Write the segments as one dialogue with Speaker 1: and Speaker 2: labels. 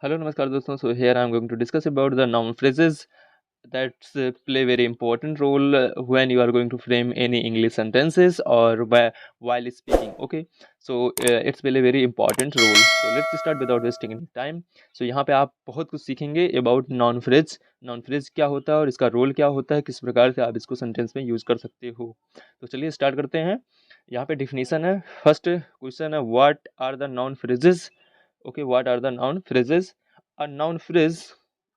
Speaker 1: Hello, namaskar दोस्तों. So here I am going to discuss about the noun phrases that play very important role when you are going to frame any English sentences or while speaking. Okay, so it's play a very important role. So let's start without wasting any time. So यहाँ पे आप बहुत कुछ सीखेंगे about noun phrase. Noun phrase क्या होता है और इसका रोल क्या होता है, किस प्रकार से आप इसको सेंटेंस में यूज कर सकते हो. तो चलिए स्टार्ट करते हैं. यहाँ पे डिफिनीशन है. फर्स्ट क्वेश्चन है, what are the noun phrases. Okay, what are the noun phrases? A noun phrase,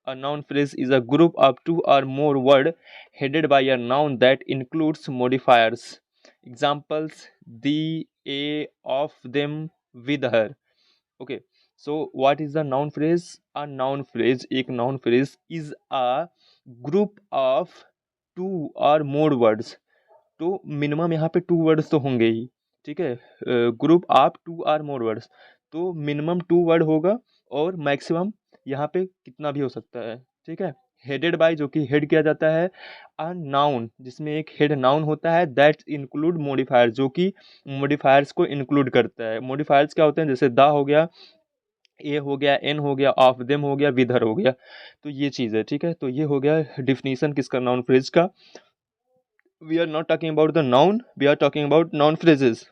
Speaker 1: a noun phrase is a group of two or more word headed by a noun that includes modifiers. Examples: the, a, of, them, with, her. Okay, so what is the noun phrase? A noun phrase, एक noun phrase is a group of two or more words. तो minimum यहाँ पे two words तो होंगे ही. ठीक है, group of two or more words, तो मिनिमम टू वर्ड होगा और मैक्सिमम यहाँ पे कितना भी हो सकता है. ठीक है, हेडेड बाय, जो कि हेड किया जाता है. अ नाउन, जिसमें एक हेड नाउन होता है. दैट इंक्लूड मॉडिफायर, जो कि मॉडिफायर्स को इंक्लूड करता है. मॉडिफायर्स क्या होते हैं? जैसे द हो गया, ए हो गया, एन हो गया, ऑफ देम हो गया, विद हर हो गया. तो ये चीज़ है. ठीक है, तो ये हो गया डिफिनीशन किसका? नाउन फ्रेज का. We are not talking about the noun, we are talking about noun phrases.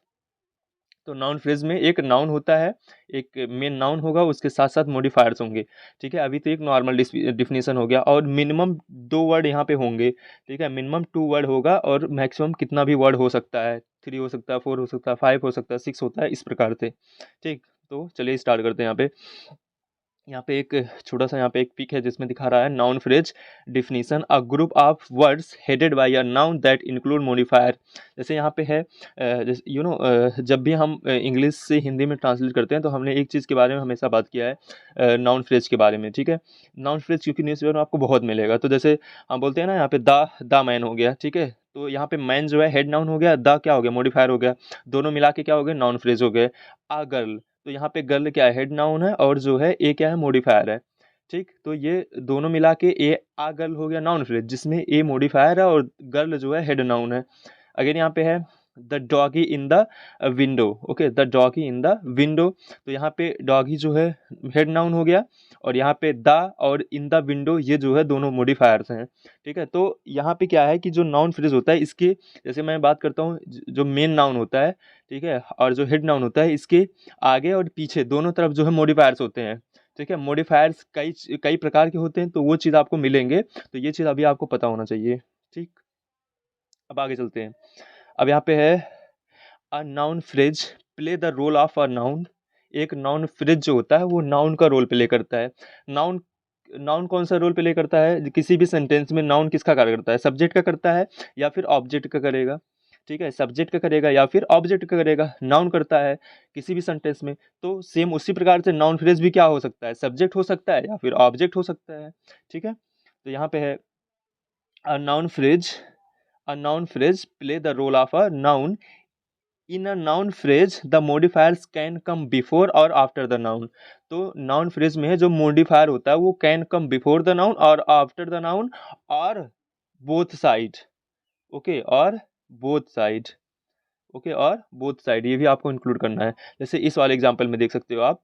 Speaker 1: तो नाउन फ्रेज में एक नाउन होता है, एक मेन नाउन होगा, उसके साथ साथ मॉडिफायर्स होंगे. ठीक है, अभी तो एक नॉर्मल डिफिनेशन हो गया, और मिनिमम दो वर्ड यहाँ पे होंगे. ठीक है, मिनिमम टू वर्ड होगा और मैक्सिमम कितना भी वर्ड हो सकता है. थ्री हो सकता है, फोर हो सकता है, फाइव हो सकता है, सिक्स होता है, इस प्रकार से. ठीक, तो चलिए स्टार्ट करते हैं. यहाँ पे एक छोटा सा यहाँ पे एक पिक है जिसमें दिखा रहा है noun phrase definition: a group of words headed by a noun that include modifier. जैसे यहाँ पे है, जब भी हम इंग्लिश से हिंदी में ट्रांसलेट करते हैं तो हमने एक चीज़ के बारे में हमेशा बात किया है, नाउन फ्रेज के बारे में. ठीक है, नाउन फ्रेज क्योंकि न्यूज़पेपर में आपको बहुत मिलेगा. तो जैसे हम बोलते हैं ना, यहाँ पे द मैन हो गया. ठीक है, तो यहाँ पे मैन जो है हेड नाउन हो गया, द क्या हो गया? मॉडिफायर हो गया. दोनों मिला के क्या हो गए? नाउन फ्रेज हो गए. आ गर्ल, तो यहाँ पे गर्ल क्या है? हेड नाउन है, और जो है ए क्या है? मॉडिफायर है. ठीक, तो ये दोनों मिला के ए आ गर्ल हो गया नाउन फ्रेज, जिसमें ए मॉडिफायर है और गर्ल जो है हेड नाउन है. अगेन यहाँ पे है the doggy in the window. Okay, the doggy in the window, तो यहाँ पे डॉगी जो है हेड नाउन हो गया, और यहाँ पे द और इन द विंडो ये जो है दोनों मॉडिफायर्स हैं. ठीक है, तो यहाँ पे क्या है कि जो नाउन फ्रेज होता है इसके, जैसे मैं बात करता हूँ, जो मेन नाउन होता है, ठीक है, और जो हेड नाउन होता है, इसके आगे और पीछे दोनों तरफ जो है मॉडिफायर्स होते हैं. ठीक है, मॉडिफायर्स कई कई प्रकार के होते हैं, तो वो चीज़ आपको मिलेंगे, तो ये चीज़ अभी आपको पता होना चाहिए. ठीक, अब आगे चलते हैं. अब यहाँ पे है, a noun phrase play the role of a noun. एक नाउन फ्रेज जो होता है वो नाउन का रोल प्ले करता है. नाउन नाउन कौन सा रोल प्ले करता है? किसी भी सेंटेंस में नाउन किसका कार्य करता है? सब्जेक्ट का करता है या फिर ऑब्जेक्ट का करेगा? ठीक है, सब्जेक्ट का करेगा या फिर ऑब्जेक्ट का करेगा. नाउन करता है किसी भी सेंटेंस में, तो सेम उसी प्रकार से नाउन फ्रेज भी क्या हो सकता है? सब्जेक्ट हो सकता है या फिर ऑब्जेक्ट हो सकता है. ठीक है, तो यहाँ पे है, a noun phrase, a noun phrase play the role of a noun. In a noun phrase the modifiers can come before or after the noun. तो noun phrase में जो modifier होता है वो can come before the noun और after the noun, और both side. Okay, और both side. Okay, और both side ये भी आपको इंक्लूड करना है. जैसे इस वाले एग्जांपल में देख सकते हो आप,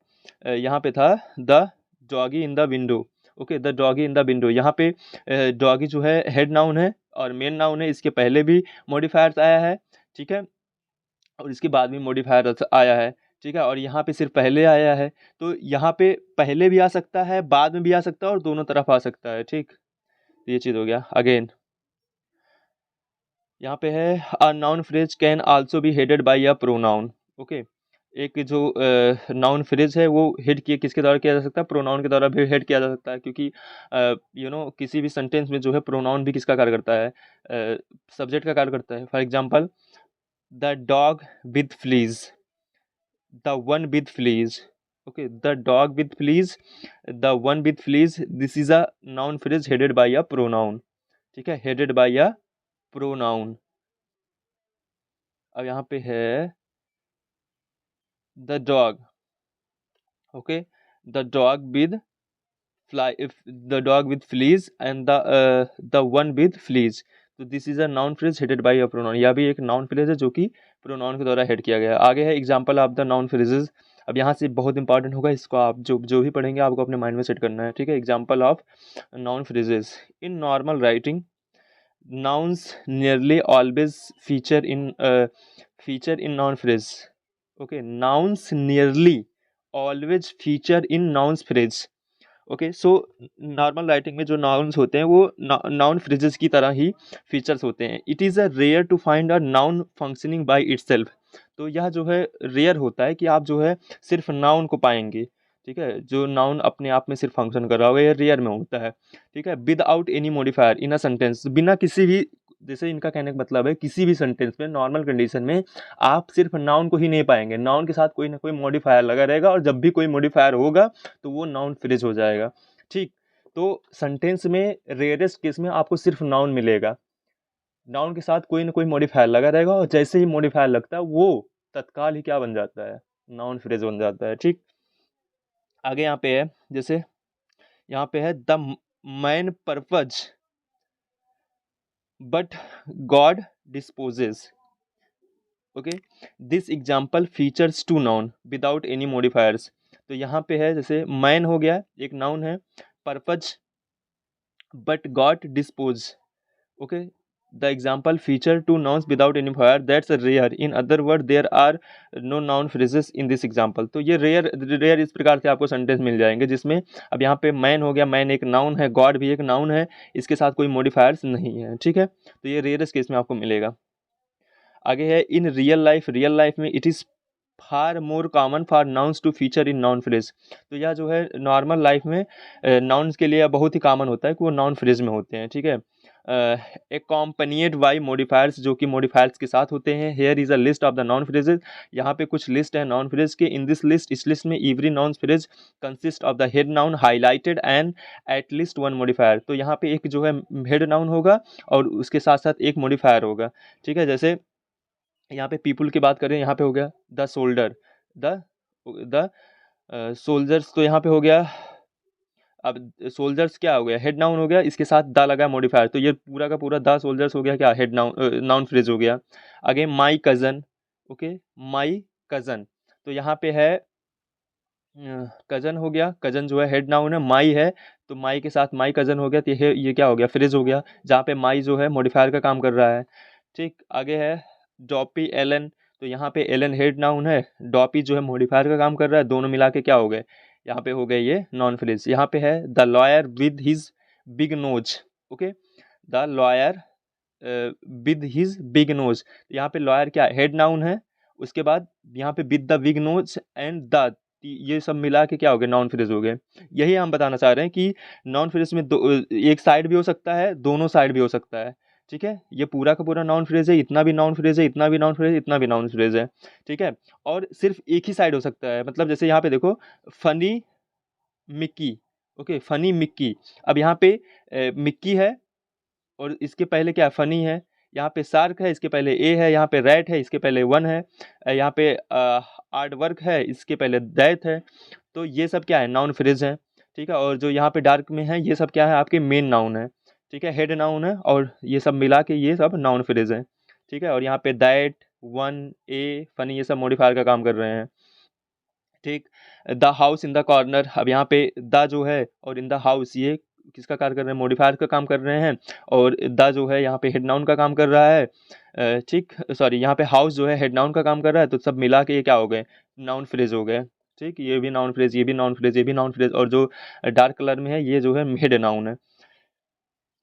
Speaker 1: यहाँ पे था the doggy in the window. Okay, the doggy in the window, यहाँ पे डॉगी जो है हेड नाउन है और मेन नाउन है. इसके पहले भी मॉडिफायर्स आया है. ठीक है, और इसके बाद भी मॉडिफायर आया है. ठीक है, और यहाँ पे सिर्फ पहले आया है, तो यहाँ पे पहले भी आ सकता है, बाद में भी आ सकता है, और दोनों तरफ आ सकता है. ठीक, ये चीज़ हो गया. अगेन यहाँ पे है, a noun phrase can also be headed by a pronoun. Okay, एक जो नाउन फ्रेज है वो हेड किए किसके द्वारा किया जा सकता है? प्रोनाउन के द्वारा भी हेड किया जा सकता है, क्योंकि किसी भी सेंटेंस में जो है प्रोनाउन भी किसका कार्य करता है? सब्जेक्ट का कार्य करता है. For example, the dog with fleas, the one with fleas. Okay, the dog with fleas, the one with fleas, this is a noun phrase headed by a pronoun. ठीक है, हेडेड बाय अ प्रोनाउन. अब यहाँ पे है the dog. Okay, the dog with fly, if the dog with fleas and the one with fleas. तो this is a noun phrase headed by a pronoun. यह भी एक नाउन फ्रेज है जो कि प्रोनाउन के द्वारा हेड किया गया है. आगे है example of the noun phrases. अब यहाँ से बहुत इंपॉर्टेंट होगा, इसको आप जो जो भी पढ़ेंगे आपको अपने माइंड में सेट करना है, ठीक है। Example of noun phrases in normal writing, nouns nearly always feature in noun phrase. Okay, nouns nearly always feature in nouns phrase. Okay, so normal writing में जो नाउन्स होते हैं वो नाउन फ्रेजेस की तरह ही फीचर्स होते हैं। It is a rare to find a noun functioning by itself. तो यह जो है रेयर होता है कि आप जो है सिर्फ नाउन को पाएंगे, ठीक है, जो नाउन अपने आप में सिर्फ फंक्शन कर रहा होगा, ये रेयर में होता है, ठीक है। Without any modifier in a sentence, बिना किसी भी, जैसे इनका कहने का मतलब है किसी भी सेंटेंस में नॉर्मल कंडीशन में आप सिर्फ नाउन को ही नहीं पाएंगे, नाउन के साथ कोई ना कोई मॉडिफायर लगा रहेगा, और जब भी कोई मॉडिफायर होगा तो वो नाउन फ्रेज हो जाएगा, ठीक। तो सेंटेंस में रेयरेस्ट केस में आपको सिर्फ नाउन मिलेगा, नाउन के साथ कोई ना कोई मॉडिफायर लगा रहेगा, और जैसे ही मॉडिफायर लगता है वो तत्काल ही क्या बन जाता है, नाउन फ्रेज बन जाता है, ठीक। आगे यहाँ पे है, जैसे यहाँ पे है the man purpose but God disposes. Okay, this example features two noun without any modifiers. तो यहाँ पे है, जैसे मैन हो गया एक नाउन है, purpose but got dispose. Okay, the example feature two nouns without any modifier, that's rare, in other word there are no noun phrases in this example. तो ये रेयर रेयर इस प्रकार से आपको सेंटेंस मिल जाएंगे जिसमें, अब यहाँ पे मैन हो गया, मैन एक नाउन है, गॉड भी एक नाउन है, इसके साथ कोई मॉडिफायर्स नहीं है, ठीक है। तो ये रेयरेस्ट केस में आपको मिलेगा। आगे है इन रियल लाइफ में it is far more common for nouns to feature in noun phrase. तो यह जो है नॉर्मल लाइफ में नाउन्स के लिए बहुत ही कॉमन होता है कि वो नाउन फ्रेज में होते हैं, ठीक है। एकॉम्पनिएड बाई मॉडिफायर्स, जो कि मॉडिफायर्स के साथ होते हैं। Here is a list of the noun phrases, यहाँ पे कुछ लिस्ट है नाउन फ्रेज के। इन दिस लिस्ट, इस लिस्ट में every noun phrase consist of the head noun highlighted and at least one modifier. तो यहाँ पे एक जो है हेड नाउन होगा और उसके साथ साथ एक मॉडिफायर होगा, ठीक है। जैसे यहाँ पे पीपुल की बात करें, यहाँ पे हो गया the soldier, the the soldiers, तो यहाँ पे हो गया, अब सोल्जर्स क्या हो गया, हेड नाउन हो गया, इसके साथ द लगा मॉडिफायर, तो ये पूरा का पूरा द सोल्जर्स हो गया क्या, हेड नाउन नाउन फ्रेज हो गया। आगे my cousin, okay, my cousin, तो यहाँ पे है कज़न हो गया, कज़न जो है हेड नाउन है, माई है, तो माई के साथ माई कज़न हो गया, तो ये क्या हो गया, फ्रेज हो गया, जहाँ पे माई जो है मॉडिफायर का काम कर रहा है, ठीक। आगे है डॉपी एलन, तो यहाँ पे एलन हेड नाउन है, डॉपी जो है मॉडिफायर का काम कर रहा है, दोनों मिला के क्या हो गए, यहाँ पे हो गए ये नॉन फ्रेज। यहाँ पे है the lawyer with his big nose, okay, the lawyer with his big nose, यहाँ पे लॉयर क्या हेड नाउन है, उसके बाद यहाँ पे with the big nose and the, ये सब मिला के क्या हो गए, नॉन फ्रेज हो गए। यही हम बताना चाह रहे हैं कि नॉन फ्रेज में एक साइड भी हो सकता है, दोनों साइड भी हो सकता है, ठीक है। ये पूरा का पूरा नाउन फ्रेज है, इतना भी नाउन फ्रेज है, इतना भी नाउन फ्रेज है, इतना भी नाउन फ्रेज है, ठीक है। और सिर्फ एक ही साइड हो सकता है, मतलब जैसे यहाँ पे देखो funny Mickey, okay, funny Mickey, अब यहाँ पे मिक्की है और इसके पहले क्या फनी है, यहाँ पे शार्क है, इसके पहले ए है, यहाँ पे रैट है, इसके पहले वन है, यहाँ पे आर्ट वर्क है, इसके पहले दैट है, तो ये सब क्या है, नाउन फ्रेज है, ठीक है। और जो यहाँ पे डार्क में है, ये सब क्या है, आपके मेन नाउन है, ठीक है, हेड नाउन है, और ये सब मिला के ये सब नाउन फ्रेज है, ठीक है। और यहाँ पे दैट, वन, ए, फनी, ये सब मॉडिफायर का काम कर रहे हैं, ठीक। The house in the corner, अब यहाँ पे द जो है और इन द हाउस, ये किसका कार्य कर रहे हैं, मॉडिफायर का काम कर रहे हैं, और द जो है यहाँ पे हेड नाउन का काम कर रहा है, ठीक, सॉरी, यहाँ पे हाउस जो है हेड नाउन का काम कर रहा है, तो सब मिला के ये क्या हो गए, नाउन फ्रेज हो गए, ठीक। ये भी नाउन फ्रेज, ये भी नाउन फ्रेज, ये भी नाउन फ्रेज, और जो डार्क कलर में है ये जो है हेड नाउन है।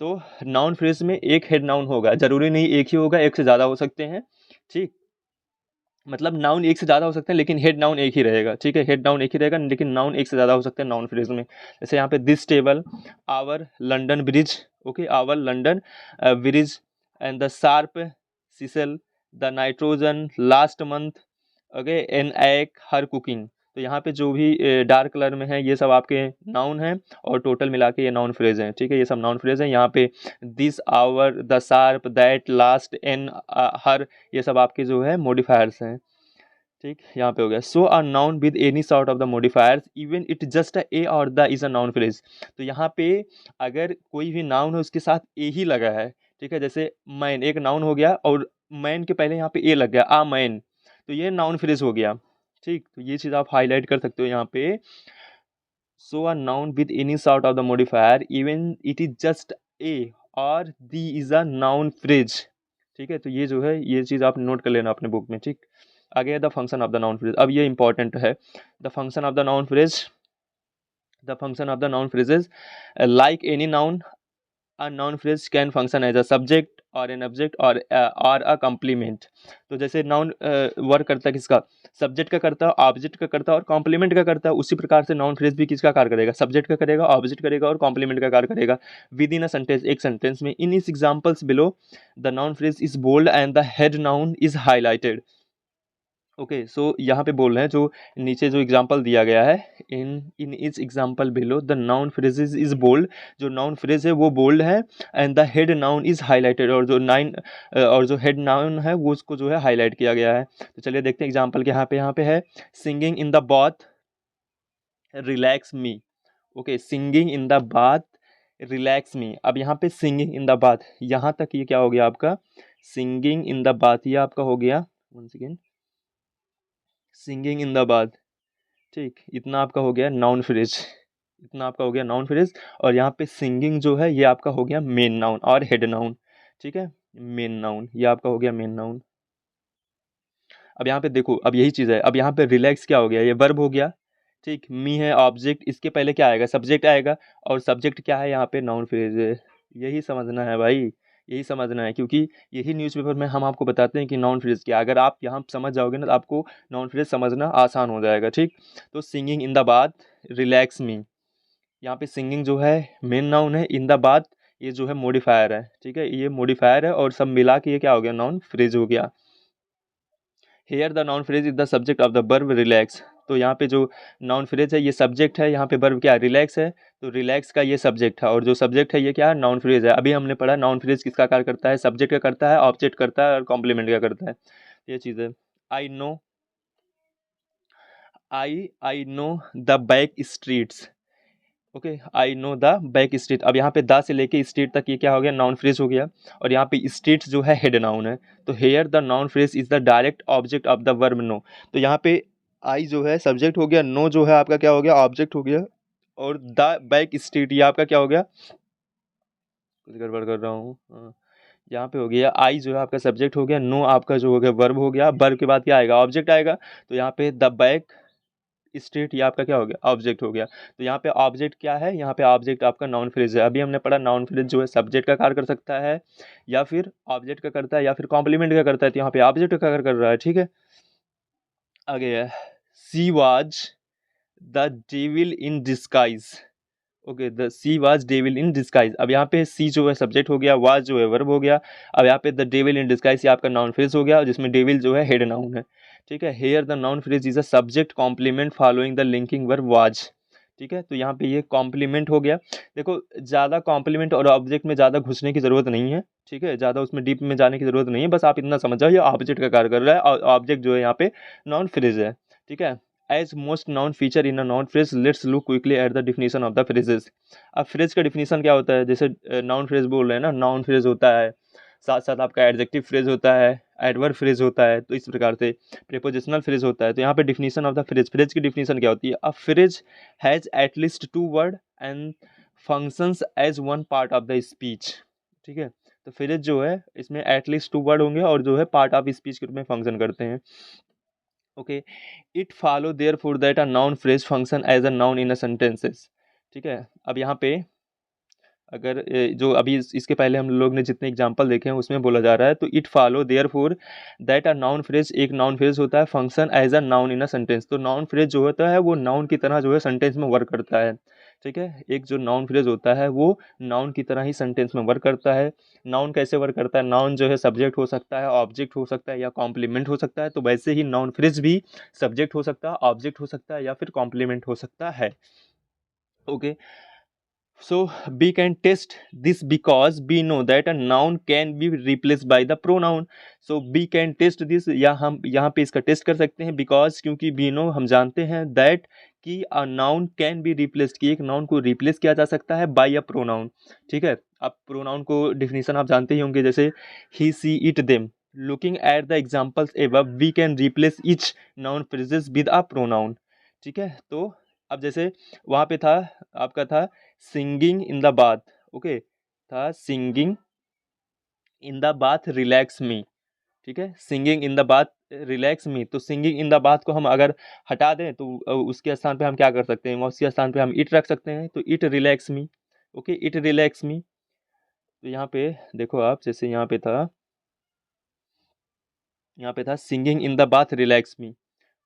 Speaker 1: तो नाउन फ्रेज में एक हेड नाउन होगा, जरूरी नहीं एक ही होगा, एक से ज़्यादा हो सकते हैं, ठीक। मतलब नाउन एक से ज़्यादा हो सकते हैं लेकिन हेड नाउन एक ही रहेगा, ठीक है, हेड नाउन एक ही रहेगा लेकिन नाउन एक से ज़्यादा हो सकते हैं नाउन फ्रेज में। जैसे यहाँ पे this table, our London Bridge, okay, our London Bridge, and the sharp thistle, the nitrogen last month, okay, an egg her cooking. तो यहाँ पे जो भी डार्क कलर में है ये सब आपके नाउन हैं, और टोटल मिला के ये नाउन फ्रेज हैं, ठीक है, ये सब नाउन फ्रेज हैं। यहाँ पे this, our, the sharp, that, last, an, her, ये सब आपके जो है मॉडिफायर्स हैं, ठीक। यहाँ पे हो गया so a noun with any sort of the modifiers even it just a a or the is a noun phrase. तो यहाँ पे अगर कोई भी नाउन है उसके साथ ए ही लगा है, ठीक है, जैसे मैन एक नाउन हो गया और मैन के पहले यहाँ पे ए लग गया, आ मैन, तो ये नाउन फ्रेज हो गया, ठीक, तो ये चीज़ आप हाईलाइट कर सकते हो यहाँ पे। So a noun with any sort of the modifier even it is just a or the is a noun phrase. ठीक है, तो ये जो है ये चीज़ आप नोट कर लेना अपने बुक में। ठीक, आगे है the function of the noun phrase. अब ये इंपॉर्टेंट है, the function of the noun phrase. The function of the noun phrases like any noun, a noun phrase can function as a subject or an object or a complement। तो जैसे noun work करता है किसका, subject का करता है, object का करता है और कॉम्प्लीमेंट का करता है, उसी प्रकार से नाउन फ्रेज भी किसका कार्य करेगा, सब्जेक्ट का करेगा, ऑब्जेक्ट करेगा और कॉम्प्लीमेंट का कार्य करेगा विद इन अ सेंटेंस, एक सेंटेंस में। In these examples below the noun phrase is bold and the head noun is highlighted. Okay, so यहाँ पे बोल रहे हैं जो नीचे जो एग्जांपल दिया गया है, इन इन इस example below the noun phrases is bold, जो नाउन फ्रेज है वो बोल्ड है, and the head noun is highlighted, और जो हेड नाउन है वो उसको जो है हाईलाइट किया गया है। तो चलिए देखते हैं एग्जांपल के। यहाँ पे है singing in the bath relax me. Okay, singing in the bath relax me. अब यहाँ पे सिंगिंग इन द बाथ, यहाँ तक ये क्या हो गया आपका, सिंगिंग इन द बाथ, ये आपका हो गया, one second, singing in the bath. ठीक, इतना आपका हो गया नाउन फ्रेज, इतना आपका हो गया नाउन फ्रेज। और यहाँ पे सिंगिंग जो है ये आपका हो गया मेन नाउन और हेड नाउन। ठीक है, मेन नाउन ये आपका हो गया मेन नाउन। अब यहाँ पे देखो, अब यही चीज़ है, अब यहाँ पे रिलैक्स क्या हो गया, ये वर्ब हो गया। ठीक, मी है ऑब्जेक्ट, इसके पहले क्या आएगा, सब्जेक्ट आएगा, और सब्जेक्ट क्या है यहाँ पे, नाउन फ्रेज है। यही समझना है भाई, यही समझना है, क्योंकि यही न्यूज़पेपर में हम आपको बताते हैं कि नाउन फ्रेज क्या है। अगर आप यहाँ समझ जाओगे ना तो आपको नाउन फ्रेज समझना आसान हो जाएगा। ठीक, तो singing in the bath relax me, यहाँ पे सिंगिंग जो है मेन नाउन है, इन द बाथ ये जो है मॉडिफायर है। ठीक है, ये मॉडिफायर है और सब मिला के ये क्या हो गया, नाउन फ्रेज हो गया। Here the noun phrase is the subject of the verb relax. तो यहाँ पे जो नाउन फ्रेज है ये सब्जेक्ट है, यहाँ पे वर्ब क्या है, रिलैक्स है, तो रिलैक्स का ये सब्जेक्ट है, और जो सब्जेक्ट है ये क्या है, नाउन फ्रेज है। अभी हमने पढ़ा नाउन फ्रेज किसका कार्य करता है, सब्जेक्ट का करता है, ऑब्जेक्ट करता है और कॉम्प्लीमेंट का करता है, ये चीज़ है। I know, I know the back streets. Okay, I know the back street. अब यहाँ पे द से लेके स्ट्रीट तक ये क्या हो गया, नाउन फ्रेज हो गया, और यहाँ पे स्ट्रीट्स जो है हेड नाउन है। तो here the noun phrase is the direct object of the verb know. तो यहाँ पे आई जो है सब्जेक्ट हो गया, नो जो है आपका क्या हो गया, ऑब्जेक्ट हो गया, और द बैक स्ट्रीट ये आपका क्या हो गया, कुछ गड़बड़ कर रहा हूँ, हाँ। यहाँ पे हो गया आई जो है आपका सब्जेक्ट हो गया, नो आपका जो हो गया वर्ब हो गया, वर्ब के बाद क्या आएगा, ऑब्जेक्ट आएगा। तो यहाँ पे द बैक स्टेट ये आपका क्या हो गया, ऑब्जेक्ट हो गया। तो यहाँ पे ऑब्जेक्ट क्या है, यहाँ पे ऑब्जेक्ट आपका नाउन फ्रेज है। अभी हमने पढ़ा नाउन फ्रेज जो है सब्जेक्ट का कार्य कर सकता है, या फिर ऑब्जेक्ट का करता है, या फिर कॉम्प्लीमेंट का करता है, तो यहाँ पे ऑब्जेक्ट का कार्य कर रहा है। ठीक है, आगे है she was the devil in disguise. Okay, the she was devil in disguise. अब यहाँ पे सी जो है सब्जेक्ट हो गया, वाज जो है वर्ब हो गया। अब यहाँ पे द डेविल इन डिस्गाइज ये आपका नाउन फ्रेज हो गया, जिसमें डेविल जो है हेड नाउन है। ठीक है, here the noun phrase is a subject complement following the linking verb was. ठीक है, तो यहाँ पे ये कॉम्प्लीमेंट हो गया। देखो, ज़्यादा कॉम्प्लीमेंट और ऑब्जेक्ट में ज़्यादा घुसने की ज़रूरत नहीं है। ठीक है, ज़्यादा उसमें डीप में जाने की ज़रूरत नहीं है, बस आप इतना समझ जाओ ये ऑब्जेक्ट का कार्य कर रहा है, और ऑब्जेक्ट जो है यहाँ पे नाउन फ्रेज है। ठीक है, as most noun feature in a noun phrase let's look quickly at the definition of the phrases. अब फ्रेज का डिफिनेशन क्या होता है, जैसे नाउन फ्रेज बोल रहे हैं ना, नाउन फ्रेज होता है, साथ साथ आपका एडजेक्टिव फ्रेज होता है, एडवर्ब फ्रेज होता है, तो इस प्रकार से प्रीपोजिशनल फ्रेज होता है। तो यहाँ पे definition of the phrase, phrase की डिफिनेशन क्या होती है, a phrase has at least two word and functions as one part of the speech. ठीक है, तो फ्रेज जो है इसमें एटलीस्ट टू वर्ड होंगे और जो है पार्ट ऑफ स्पीच के रूप में फंक्शन करते हैं। Okay, it follow therefore that a noun phrase function as a noun in a sentences. ठीक है, अब यहाँ पे अगर जो अभी इसके पहले हम लोग ने जितने एग्जांपल देखे हैं उसमें बोला जा रहा है, तो it follow therefore that a noun phrase, एक नाउन फ्रेज होता है, function as a noun in a sentence. तो नाउन फ्रेज जो होता है वो नाउन की तरह जो है सेंटेंस में वर्क करता है। ठीक है, एक जो नाउन फ्रेज होता है वो नाउन की तरह ही सेंटेंस में वर्क करता है। नाउन कैसे वर्क करता है, नाउन जो है सब्जेक्ट हो सकता है, ऑब्जेक्ट हो सकता है, या कॉम्प्लीमेंट हो सकता है, तो वैसे ही नाउन फ्रेज भी सब्जेक्ट हो सकता है, ऑब्जेक्ट हो सकता है, या फिर कॉम्प्लीमेंट हो सकता है। Okay, so we can test this because we know that a noun can be replaced by the pronoun. So we can test this, या हम यहाँ पे इसका टेस्ट कर सकते हैं because, क्योंकि we know हम जानते हैं that कि a noun can be replaced, कि एक नाउन को रिप्लेस किया जा सकता है by a pronoun। ठीक है, अब प्रोनाउन को डिफिनीशन आप जानते ही होंगे, जैसे he she it them। Looking at the examples above we can replace each noun phrases with a pronoun. ठीक है, तो अब जैसे वहाँ पे था, आपका था singing in the bath, okay, था singing in the bath relax me. ठीक है, singing in the bath relax me, तो सिंगिंग इन द बाथ को हम अगर हटा दें तो उसके स्थान पे हम क्या कर सकते हैं, उसके स्थान पे हम इट रख सकते हैं, तो it relax me. Okay, it relax me. तो यहाँ पे देखो आप, जैसे यहाँ पे था singing in the bath relax me.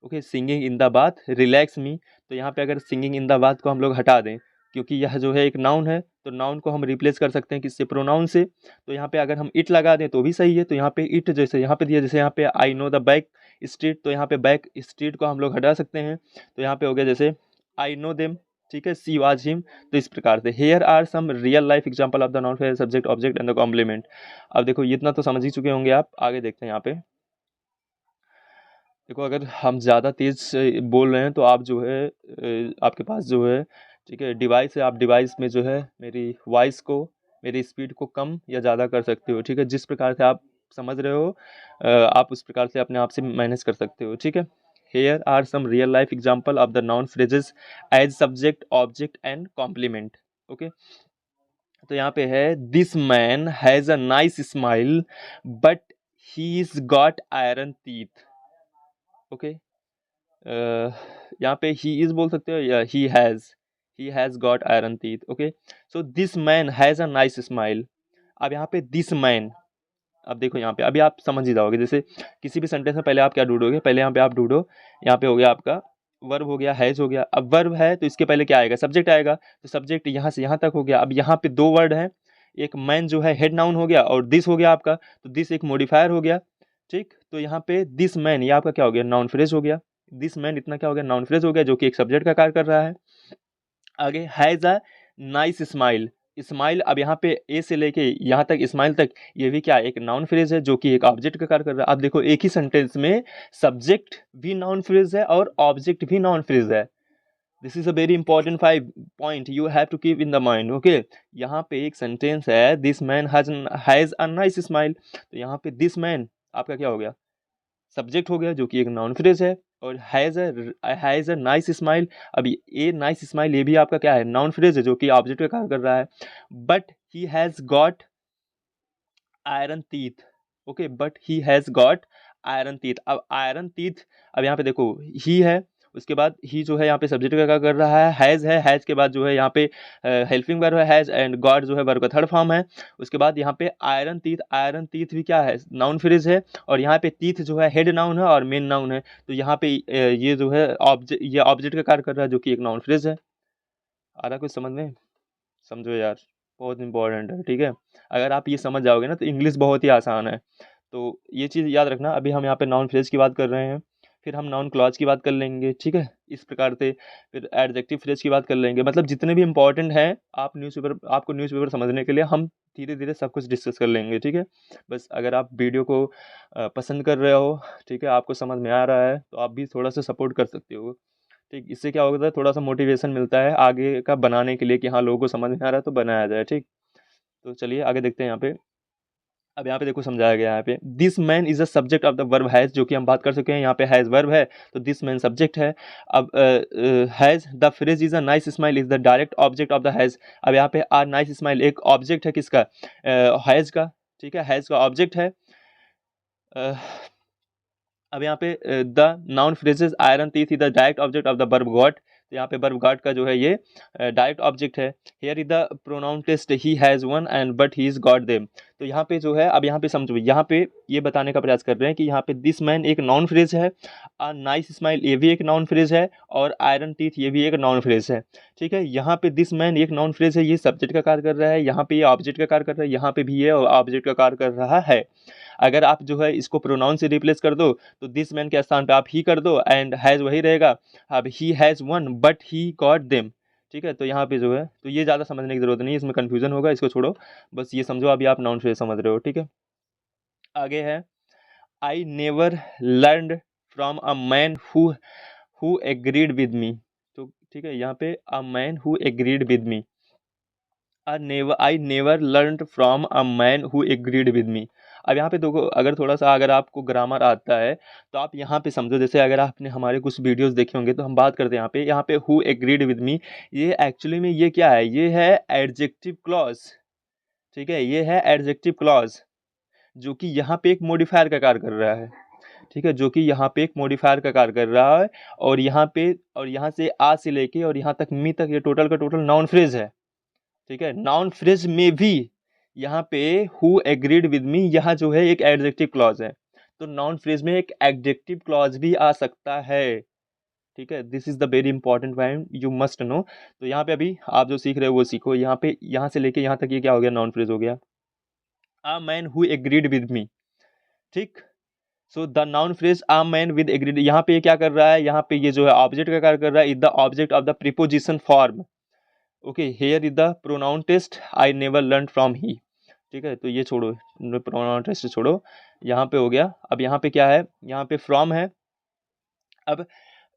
Speaker 1: Okay, singing in the bath relax me, तो यहाँ पे अगर सिंगिंग इन द बाथ को हम लोग हटा दें, क्योंकि यह जो है एक नाउन है, तो नाउन को हम रिप्लेस कर सकते हैं किससे, प्रोनाउन से। तो यहाँ पे अगर हम इट लगा दें तो भी सही है, तो यहाँ पे इट जैसे यहाँ पे दिया, जैसे यहाँ पे I know the back street, तो यहाँ पे बैक स्ट्रीट को हम लोग हटा सकते हैं, तो यहाँ पे हो गया जैसे आई नो देम। ठीक है, सी वाज हिम। तो इस प्रकार से here are some real life example of the noun phrase subject object and the complement. अब देखो ये इतना तो समझ ही चुके होंगे आप, आगे देखते हैं यहाँ पे। देखो अगर हम ज़्यादा तेज़ से बोल रहे हैं तो आप जो है आपके पास जो है, ठीक है, डिवाइस है, आप डिवाइस में जो है मेरी वॉइस को, मेरी स्पीड को कम या ज़्यादा कर सकते हो। ठीक है, जिस प्रकार से आप समझ रहे हो आप उस प्रकार से अपने आप से मैनेज कर सकते हो। ठीक है, here are some real life example of the noun phrases as subject object and complement. Okay, तो यहाँ पे है this man has a nice smile but he is got iron teeth. Okay, यहाँ पे ही इज बोल सकते हो या he has got iron teeth. Okay, so this man has a nice smile. अब यहाँ पे दिस मैन, अब देखो यहाँ पे अभी आप समझ ही जाओगे, जैसे किसी भी सेंटेंस में पहले आप क्या ढूंढोगे, पहले यहाँ पे आप ढूंढो, यहाँ पे हो गया आपका वर्ब, हो गया हैज, हो गया। अब वर्ब है तो इसके पहले क्या आएगा, सब्जेक्ट आएगा, तो सब्जेक्ट यहाँ से यहाँ तक हो गया। अब यहाँ पे दो वर्ड हैं, एक मैन जो है हेड नाउन हो गया, और दिस हो गया आपका, तो दिस एक मॉडिफायर हो गया। ठीक, तो यहाँ पे दिस मैन ये आपका क्या हो गया, नाउन फ्रेज हो गया। दिस मैन इतना क्या हो गया, नाउन फ्रेज हो गया, जो कि एक सब्जेक्ट का कार्य कर रहा है। आगे has a nice smile, smile अब यहाँ पे ए से लेके यहाँ तक स्माइल तक, ये भी क्या एक नाउन फ्रेज है, जो कि एक ऑब्जेक्ट का कार्य कर रहा है। अब देखो एक ही सेंटेंस में सब्जेक्ट भी नाउन फ्रेज है और ऑब्जेक्ट भी नाउन फ्रेज है। This is a very important 5 point you have to keep in the mind. Okay, यहाँ पे एक सेंटेंस है this man has a nice smile, तो यहाँ पे दिस मैन आपका क्या हो गया, सब्जेक्ट हो गया, जो कि एक नाउन फ्रेज है, और हैज़ अ नाइस स्माइल। अब ये नाइस स्माइल ये भी आपका क्या है, नाउन फ्रेज है, जो कि ऑब्जेक्ट का कार्य कर रहा है। But he has got iron teeth. Okay, but he has got iron teeth. अब आयरन टीथ, अब यहाँ पे देखो ही है, उसके बाद ही जो है यहाँ पे सब्जेक्ट का क्या कर रहा है, हैज़ के बाद जो है यहाँ पे हेल्पिंग वर्ब है हैज़, एंड गॉट जो है वर्ब का थर्ड फॉर्म है। उसके बाद यहाँ पे आयरन टीथ भी क्या है, नाउन फ्रेज है, और यहाँ पे टीथ जो है हेड नाउन है और मेन नाउन है, तो यहाँ पे ये जो है ये ऑब्जेक्ट का कार्य कर रहा है, जो कि एक नाउन फ्रेज है। आ रहा कुछ समझ में, समझो यार, बहुत इंपॉर्टेंट है। ठीक है, अगर आप ये समझ जाओगे ना तो इंग्लिश बहुत ही आसान है। तो ये चीज़ याद रखना, अभी हम यहाँ पे नाउन फ्रेज की बात कर रहे हैं, फिर हम नाउन क्लॉज की बात कर लेंगे। ठीक है, इस प्रकार से फिर एडजेक्टिव फ्रेज की बात कर लेंगे, मतलब जितने भी इंपॉर्टेंट हैं, आपको न्यूज़पेपर समझने के लिए हम धीरे धीरे सब कुछ डिस्कस कर लेंगे। ठीक है, बस अगर आप वीडियो को पसंद कर रहे हो, ठीक है, आपको समझ में आ रहा है, तो आप भी थोड़ा सा सपोर्ट कर सकते हो। ठीक, इससे क्या होता है, थोड़ा सा मोटिवेशन मिलता है आगे का बनाने के लिए, कि हाँ लोगों को समझ में आ रहा है तो बनाया जाए। ठीक, तो चलिए आगे देखते हैं यहाँ पे। अब यहाँ पे देखो समझाया गया है यहाँ पे, this man is a subject of the verb has, जो कि हम बात कर चुके हैं, यहाँ पे हैज वर्ब है, तो दिस मैन सब्जेक्ट है। अब has the phrase is a nice smile is the direct object of the has. अब यहाँ पे आ नाइस स्माइल एक ऑब्जेक्ट है किसका, हैज का। ठीक है, हैज का ऑब्जेक्ट है। अ, अब यहाँ पे the noun phrases iron teeth is the direct object of the verb got, तो यहाँ पे वर्ब गॉट का जो है ये डायरेक्ट ऑब्जेक्ट है। Here is the pronoun test he has one and but he is got them, तो यहाँ पे जो है, अब यहाँ पे समझो, यहाँ पे ये बताने का प्रयास कर रहे हैं कि यहाँ पे दिस मैन एक नाउन फ्रेज है, अ नाइस स्माइल ये भी एक नाउन फ्रेज है, और आयरन टीथ ये भी एक नाउन फ्रेज है। ठीक है, यहाँ पे दिस मैन एक नाउन फ्रेज है, ये सब्जेक्ट का कार्य कर रहा है, यहाँ पे ये ऑब्जेक्ट का कार्य कर रहा है, यहाँ पे भी ये ऑब्जेक्ट का कार्य कर रहा है। अगर आप जो है इसको प्रोनाउन से रिप्लेस कर दो, तो दिस मैन के स्थान पे आप ही कर दो, एंड हैज़ वही रहेगा। अब ही has one but he got them. ठीक है, तो यहाँ पे जो है, तो ये ज़्यादा समझने की जरूरत नहीं है, इसमें कन्फ्यूजन होगा, इसको छोड़ो, बस ये समझो अभी आप नाउन फ्रेज समझ रहे हो। ठीक है, आगे है आई never learn from a man who agreed with मी। तो ठीक है, यहाँ पे अ man who agreed with me, I never learned from a man who agreed with me। अब यहाँ पे देखो, अगर थोड़ा सा अगर आपको ग्रामर आता है तो आप यहाँ पे समझो, जैसे अगर आपने हमारे कुछ वीडियोस देखे होंगे तो हम बात करते हैं यहाँ पे हु एग्रीड विद मी, ये एक्चुअली में ये क्या है, ये है एडजेक्टिव क्लॉज। ठीक है, ये है एडजेक्टिव क्लॉज जो कि यहाँ पे एक मॉडिफायर का कार्य कर रहा है। ठीक है, जो कि यहाँ पे एक मॉडिफायर का कार्य कर रहा है, और यहाँ पे और यहाँ से आ से लेके और यहाँ तक मी तक ये टोटल का टोटल नाउन फ्रेज है। ठीक है, नाउन फ्रेज में भी यहाँ पे हु एग्रीड विद मी यहाँ जो है एक एडजेक्टिव क्लॉज है, तो नाउन फ्रेज में एक एडजेक्टिव क्लॉज भी आ सकता है। ठीक है, this is the very important point you must know. तो यहाँ पे अभी आप जो सीख रहे हो वो सीखो, यहाँ पे यहाँ से लेके यहाँ तक ये क्या हो गया, नाउन फ्रेज हो गया। A man who agreed with me. ठीक, so the noun phrase a man with agreed, यहाँ पे ये क्या कर रहा है, यहाँ पे ये जो है ऑब्जेक्ट का कार्य कर रहा है, is the object of the preposition form. Okay, here is the pronoun test I never learn from he. ठीक है, तो ये छोड़ो, प्रोनाउन टेस्ट छोड़ो, यहाँ पे हो गया। अब यहाँ पे क्या है, यहाँ पे फ्रॉम है। अब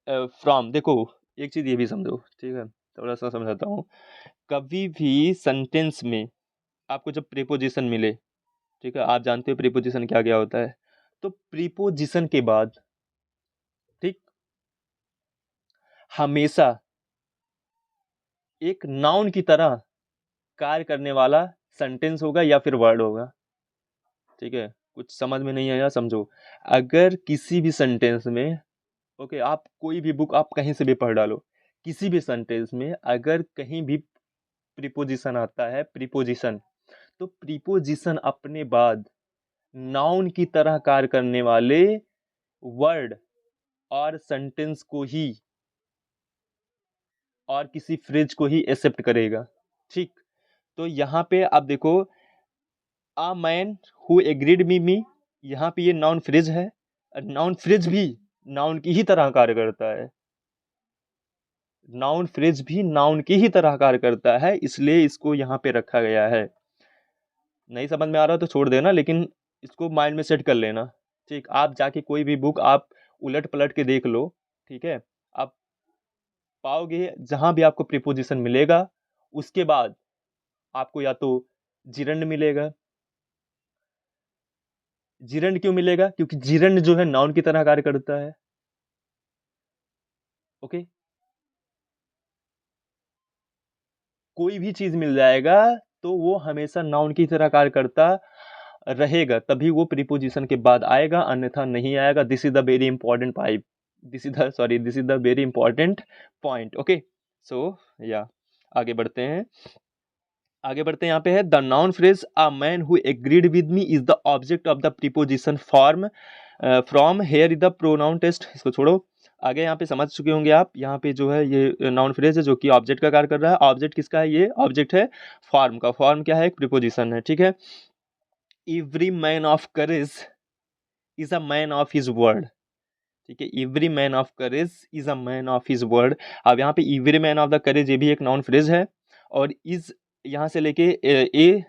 Speaker 1: फ्रॉम देखो, एक चीज ये भी समझो, ठीक है, थोड़ा सा समझाता हूँ। कभी भी सेंटेंस में आपको जब प्रीपोजिशन मिले, ठीक है, आप जानते हो प्रीपोजिशन क्या क्या होता है, तो प्रीपोजिशन के बाद, ठीक, हमेशा एक नाउन की तरह कार्य करने वाला सेंटेंस होगा या फिर वर्ड होगा। ठीक है, कुछ समझ में नहीं आया समझो। अगर किसी भी सेंटेंस में, ओके, आप कोई भी बुक आप कहीं से भी पढ़ डालो, किसी भी सेंटेंस में अगर कहीं भी प्रीपोजिशन आता है, प्रीपोजिशन, तो प्रीपोजिशन अपने बाद नाउन की तरह कार्य करने वाले वर्ड और सेंटेंस को ही और किसी फ्रेज को ही एक्सेप्ट करेगा। ठीक, तो यहाँ पे आप देखो, अ मैन हु एग्रीड मी मी, यहाँ पे ये नाउन फ्रेज है, नाउन फ्रेज भी नाउन की ही तरह कार्य करता है, नाउन फ्रेज भी नाउन की ही तरह कार्य करता है, इसलिए इसको यहाँ पे रखा गया है। नहीं समझ में आ रहा तो छोड़ देना, लेकिन इसको माइंड में सेट कर लेना। ठीक, आप जाके कोई भी बुक आप उलट पलट के देख लो, ठीक है, आप पाओगे जहां भी आपको प्रीपोजिशन मिलेगा उसके बाद आपको या तो जिरंड मिलेगा। जिरंड क्यों मिलेगा, क्योंकि जिरंड जो है नाउन की तरह कार्य करता है। ओके, कोई भी चीज मिल जाएगा तो वो हमेशा नाउन की तरह कार्य करता रहेगा, तभी वो प्रीपोजिशन के बाद आएगा, अन्यथा नहीं आएगा। This is the very important pipe, this is the very important point. Okay, so या आगे बढ़ते हैं, यहाँ पे है the noun phrase a man who agreed with me is the object of the preposition form from here is the pronoun test. इसको छोड़ो, आगे यहाँ पे समझ चुके होंगे आप। यहाँ पे जो है ये नाउन फ्रेज है जो कि ऑब्जेक्ट का कार्य कर रहा है। ऑब्जेक्ट किसका है, ये ऑब्जेक्ट है फॉर्म का। फॉर्म क्या है, एक प्रीपोजिशन है। ठीक है, every man of courage is a man of his word. ठीक है, every man of courage is a man of his word. अब यहाँ पे every man of the courage ये भी एक नाउन फ्रेज है, और इज यहाँ से लेके a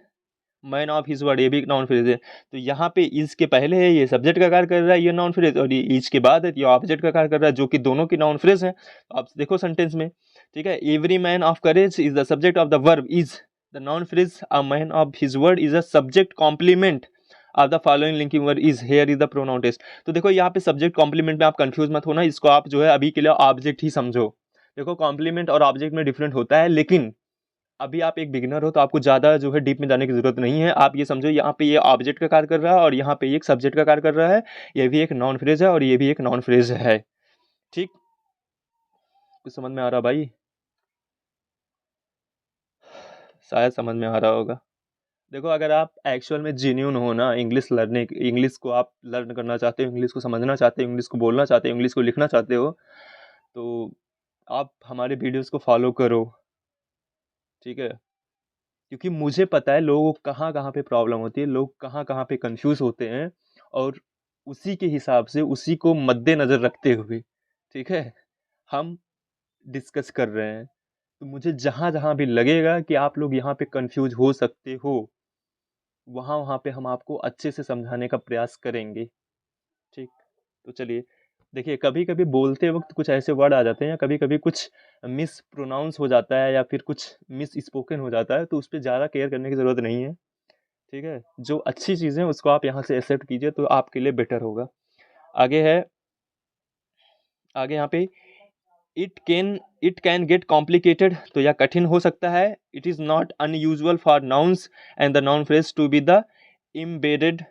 Speaker 1: man of his word ये भी एक नाउन फ्रेज है। तो यहाँ पे इज के पहले है ये सब्जेक्ट का कार्य कर रहा है ये नाउन फ्रेज, और ये इज के बाद है ये ऑब्जेक्ट का कार्य कर रहा है, जो कि दोनों की नाउन फ्रेज है। तो आप देखो सेंटेंस में, ठीक है, every man of courage is the subject of the verb is the noun phrase a man of his word is a subject complement of the following linking word is here is the pronoun test. तो देखो यहाँ पे subject complement में आप confuse मत होना, इसको आप जो है अभी के लिए ऑब्जेक्ट ही समझो। देखो कॉम्प्लीमेंट और ऑब्जेक्ट में डिफरेंट होता है, लेकिन अभी आप एक बिगिनर हो तो आपको ज़्यादा जो है डीप में जाने की जरूरत नहीं है। आप ये समझो यहाँ पे ये ऑब्जेक्ट का कार्य कर रहा है और यहाँ पे ये एक सब्जेक्ट का कार्य कर रहा है, ये भी एक नॉन फ्रेज है और ये भी एक नॉन फ्रेज है। ठीक, कुछ समझ में आ रहा भाई, शायद समझ में आ रहा होगा। देखो अगर आप एक्चुअल में जेन्यून हो ना, इंग्लिश को आप लर्न करना चाहते हो, इंग्लिश को समझना चाहते हो, इंग्लिश को बोलना चाहते हो, इंग्लिश को लिखना चाहते हो, तो आप हमारे वीडियोस को फॉलो करो। ठीक है, क्योंकि मुझे पता है लोगों को कहाँ कहाँ पे प्रॉब्लम होती है, लोग कहाँ कहाँ पे कंफ्यूज होते हैं, और उसी के हिसाब से उसी को मद्देनजर रखते हुए, ठीक है, हम डिस्कस कर रहे हैं। तो मुझे जहाँ जहाँ भी लगेगा कि आप लोग यहाँ पे कंफ्यूज हो सकते हो, वहाँ वहाँ पे हम आपको अच्छे से समझाने का प्रयास करेंगे। ठीक, तो चलिए देखिए, कभी कभी बोलते वक्त कुछ ऐसे वर्ड आ जाते हैं या कभी कभी कुछ मिस प्रोनाउंस हो जाता है या फिर कुछ मिस स्पोकन हो जाता है, तो उस पर ज़्यादा केयर करने की ज़रूरत नहीं है। ठीक है, जो अच्छी चीज़ें उसको आप यहाँ से एक्सेप्ट कीजिए तो आपके लिए बेटर होगा। आगे है, आगे यहाँ पे इट कैन गेट कॉम्प्लिकेटेड, तो यह कठिन हो सकता है। It is not unusual for nouns and the noun phrase to be the embedded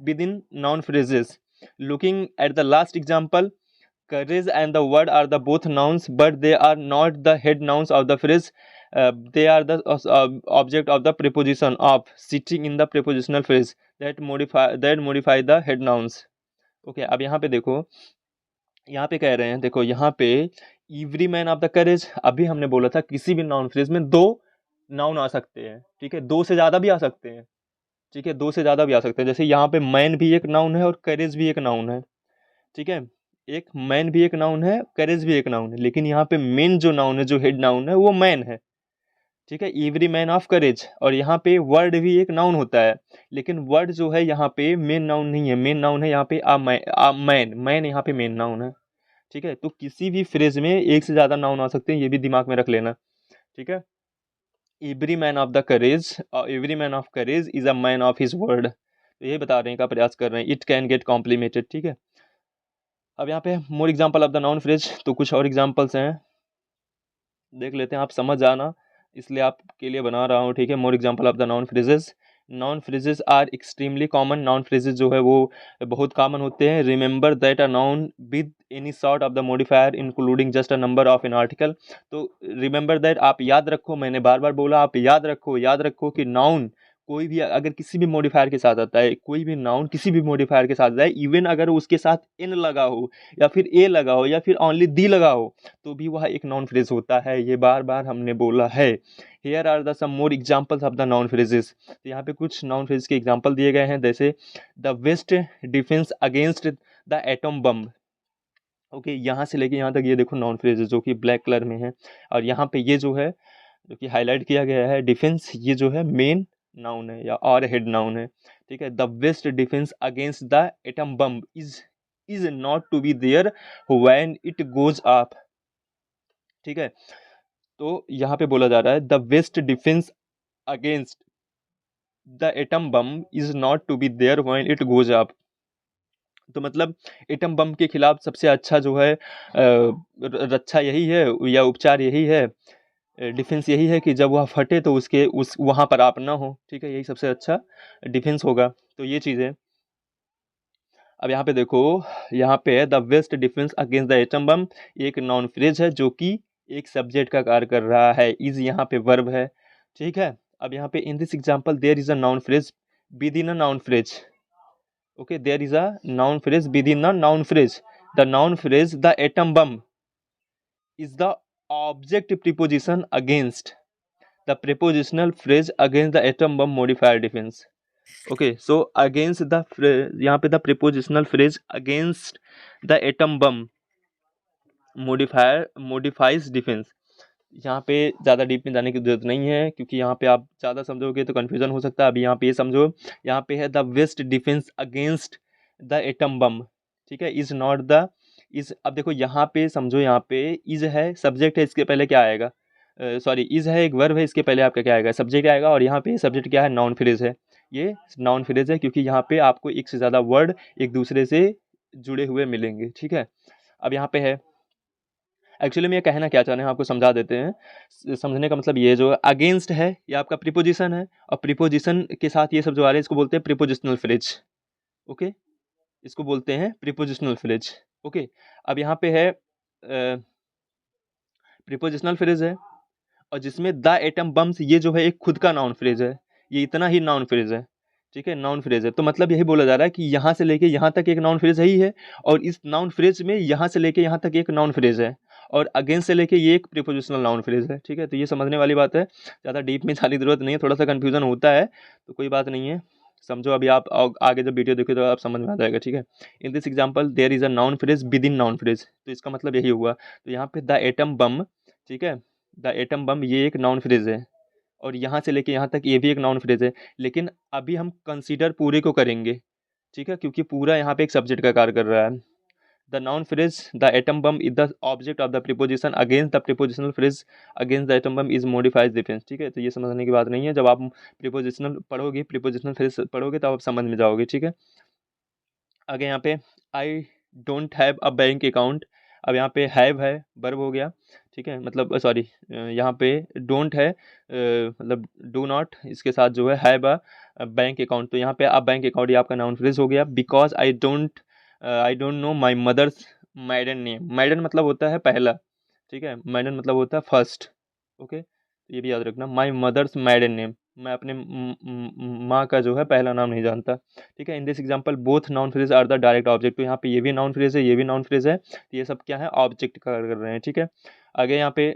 Speaker 1: within noun phrases. Looking at the last example, courage and the word are the both nouns, but they are not the head nouns of the phrase. They are the object of the preposition of, sitting in the prepositional phrase that modify the head nouns. Okay, अब यहाँ पे देखो, यहाँ पे कह रहे हैं, देखो यहाँ पे every man of the courage, अभी हमने बोला था किसी भी नाउन फ्रेज में दो नाउन आ सकते हैं, ठीक है, दो से ज्यादा भी आ सकते हैं, ठीक है, दो से ज्यादा भी आ सकते हैं। जैसे यहाँ पे मैन भी एक नाउन है और करेज भी एक नाउन है, ठीक है, एक मैन भी एक नाउन है, करेज भी एक नाउन है, लेकिन यहाँ पे मेन जो नाउन है, जो हेड नाउन है, वो मैन है, ठीक है, एवरी मैन ऑफ करेज। और यहाँ पे वर्ड भी एक नाउन होता है, लेकिन वर्ड जो है यहाँ पे मेन नाउन नहीं है, मेन नाउन है यहाँ पे आ मैन, मैन यहाँ पे मेन नाउन है, ठीक है। तो किसी भी फ्रेज में एक से ज्यादा नाउन आ सकते हैं, ये भी दिमाग में रख लेना, ठीक है। Every man of courage is a man of his word, तो ये बता रहे हैं का प्रयास कर रहे हैं। इट कैन गेट कॉम्प्लीमेंटेड, ठीक है। अब यहाँ पे मोर example of the noun phrase, तो कुछ और एग्जाम्पल्स हैं, देख लेते हैं, आप समझ जाना, इसलिए आपके लिए बना रहा हूँ, ठीक है। More example of the noun phrases, noun phrases are extremely common, noun phrases जो है वो बहुत कॉमन होते हैं। Remember that a noun with any sort of the modifier including just a number of an article, तो remember that, आप याद रखो, मैंने बार बार बोला, आप याद रखो कि नाउन कोई भी अगर किसी भी मॉडिफायर के साथ आता है, कोई भी नाउन किसी भी मॉडिफायर के साथ आता है, इवन अगर उसके साथ एन लगा हो या फिर ए लगा हो या फिर ओनली दी लगा हो, तो भी वह एक नाउन फ्रेज होता है, ये बार बार हमने बोला है। Here are the some more examples of the noun phrases, तो यहाँ पे कुछ नाउन फ्रेज के एग्जाम्पल दिए गए हैं, जैसे the best defence against the atom bomb. Okay, यहाँ से लेके यहाँ तक ये देखो नाउन फ्रेज जो कि ब्लैक कलर में है, और यहाँ पे ये जो है, जो कि हाईलाइट किया गया है, डिफेंस, ये जो है मेन नाउन है या और हेड नाउन है, ठीक है। The best defence against the atom bomb is not to be there when it goes up, ठीक है। तो यहाँ पे बोला जा रहा है the best defence against the atom bomb is not to be there when it goes up, तो मतलब एटम बम के खिलाफ सबसे अच्छा जो है रक्षा यही है या उपचार यही है, डिफेंस यही है कि जब वह फटे तो उसके उस वहाँ पर आप ना हो, ठीक है, यही सबसे अच्छा डिफेंस होगा, तो ये चीज़ें। अब यहाँ पे देखो, यहाँ पे the best defence against the atom bomb, एक नाउन फ्रेज है जो कि एक सब्जेक्ट का कार्य कर रहा है, इज यहाँ पे वर्ब है, ठीक है। अब यहाँ पे in this example there is a noun phrase within a noun phrase, okay, there is a noun phrase within a noun phrase, the noun phrase the atom bomb is the object preposition against the prepositional phrase against the atom bomb modifier defense. Okay, so against the phrase, यहाँ पे the prepositional phrase against the atom bomb modifies defense, यहाँ पे ज़्यादा deep में जाने की जरूरत नहीं है, क्योंकि यहाँ पे आप ज़्यादा समझोगे तो कन्फ्यूजन हो सकता है। अभी यहाँ पे ये समझो, यहाँ पे है the best defence against the atom bomb, ठीक है, इज नॉट द इज। अब देखो यहाँ पे समझो, यहाँ पे इज है, सब्जेक्ट है, इसके पहले क्या आएगा, सॉरी, इज है एक वर्ब है, इसके पहले आपका क्या आएगा, सब्जेक्ट आएगा, और यहाँ पे सब्जेक्ट क्या है, नाउन फ्रेज है, ये नाउन फ्रेज है, क्योंकि यहाँ पे आपको एक से ज़्यादा वर्ड एक दूसरे से जुड़े हुए मिलेंगे, ठीक है। अब यहाँ पे है, एक्चुअली में ये कहना क्या चाह रहे हैं आपको समझा देते हैं। समझने का मतलब ये जो अगेंस्ट है ये आपका प्रीपोजिशन है, और प्रीपोजिशन के साथ ये सब जो आ रहे हैं इसको बोलते हैं प्रीपोजिशनल फ्रेज, ओके, इसको बोलते हैं प्रीपोजिशनल फ्रेज, ओके। अब यहाँ पे है प्रीपोजिशनल फ्रेज है, और जिसमें द एटम बम्स, ये जो है एक खुद का नाउन फ्रेज है, ये इतना ही नाउन फ्रेज है, ठीक है, नाउन फ्रेज है। तो मतलब यही बोला जा रहा है कि यहाँ से लेके यहाँ तक एक नाउन फ्रेज है ही है, और इस नाउन फ्रेज में यहाँ से लेके यहाँ तक एक नाउन फ्रेज है, और अगेंस्ट से लेके ये एक प्रीपोजिशनल नाउन फ्रेज है, ठीक है। तो ये समझने वाली बात है, ज़्यादा डीप में जाने की जरूरत नहीं है, थोड़ा सा कन्फ्यूजन होता है तो कोई बात नहीं है, समझो। अभी आप आगे जब वीडियो देखो तो आप समझ में आ जाएगा, ठीक है। In this example there is a noun phrase within noun phrase, तो इसका मतलब यही हुआ। तो यहाँ पे द एटम बम, ठीक है, द एटम बम ये एक नाउन फ्रेज है, और यहाँ से लेके यहाँ तक ये भी एक नाउन फ्रेज है, लेकिन अभी हम कंसीडर पूरे को करेंगे, ठीक है, क्योंकि पूरा यहाँ पे एक सब्जेक्ट का कार्य कर रहा है। The noun phrase the atom bomb is the object of the preposition against the prepositional phrase against the atom bomb is modifies defence. ठीक है, तो ये समझने की बात नहीं है, जब आप प्रीपोजिशनल पढ़ोगे, प्रीपोजिशनल फ्रेज पढ़ोगे तब आप समझ में जाओगे। ठीक है, आगे यहाँ पे I don't have a bank account, अब यहाँ पे हैव है वर्ब हो गया। ठीक है, मतलब सॉरी यहाँ पे डोंट है मतलब डू नॉट, इसके साथ जो है हैव अ बैंक अकाउंट, तो यहाँ पे अ बैंक अकाउंट ये आपका नाउन फ्रेज हो गया। Because I don't know my mother's maiden name, maiden मतलब होता है पहला, ठीक है, मैडन मतलब होता है फर्स्ट। ओके, ये भी याद रखना, माई मदर्स मैडन नेम, मैं अपने माँ का जो है पहला नाम नहीं जानता। ठीक है, in this example both noun phrase are the direct object, तो यहाँ पे ये भी नाउन फ्रेज है, ये भी नाउन फ्रेज है, तो ये सब क्या है, ऑब्जेक्ट का कर रहे हैं। ठीक है, आगे यहाँ पे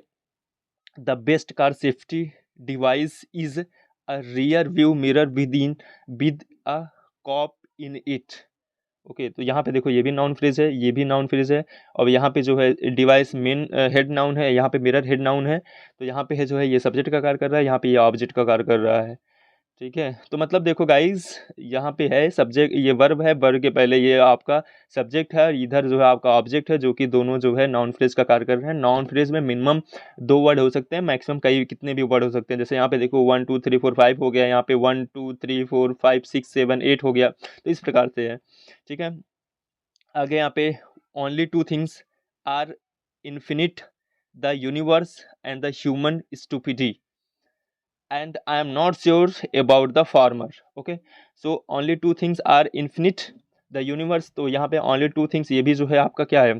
Speaker 1: the best car safety device is a rear view mirror with a cop in it. Okay, तो यहाँ पे देखो ये भी नाउन फ्रेज है, ये भी नाउन फ्रेज है, और यहाँ पे जो है डिवाइस मेन हेड नाउन है, यहाँ पे मिरर हेड नाउन है, तो यहाँ पे है जो है ये सब्जेक्ट का कार्य कर रहा है, यहाँ पे ये ऑब्जेक्ट का कार्य कर रहा है। ठीक है, तो मतलब देखो गाइस, यहाँ पे है सब्जेक्ट, ये वर्ब है, वर्ब के पहले ये आपका सब्जेक्ट है, और इधर जो है आपका ऑब्जेक्ट है, जो कि दोनों जो है नाउन फ्रेज का कार्य कर रहे हैं। नाउन फ्रेज में मिनिमम 2 वर्ड हो सकते हैं, मैक्सिमम कई कितने भी वर्ड हो सकते हैं, जैसे यहाँ पे देखो 1 2 3 4 5 हो गया, यहाँ पे 1 2 3 4 5 6 7 8 हो गया, तो इस प्रकार से है। ठीक है, आगे यहाँ पे only 2 things are infinite, the universe and the human stupidity, and I am not sure about the farmer. Okay, so only 2 things are infinite, the universe, तो यहाँ पे only 2 things ये भी जो है आपका क्या है,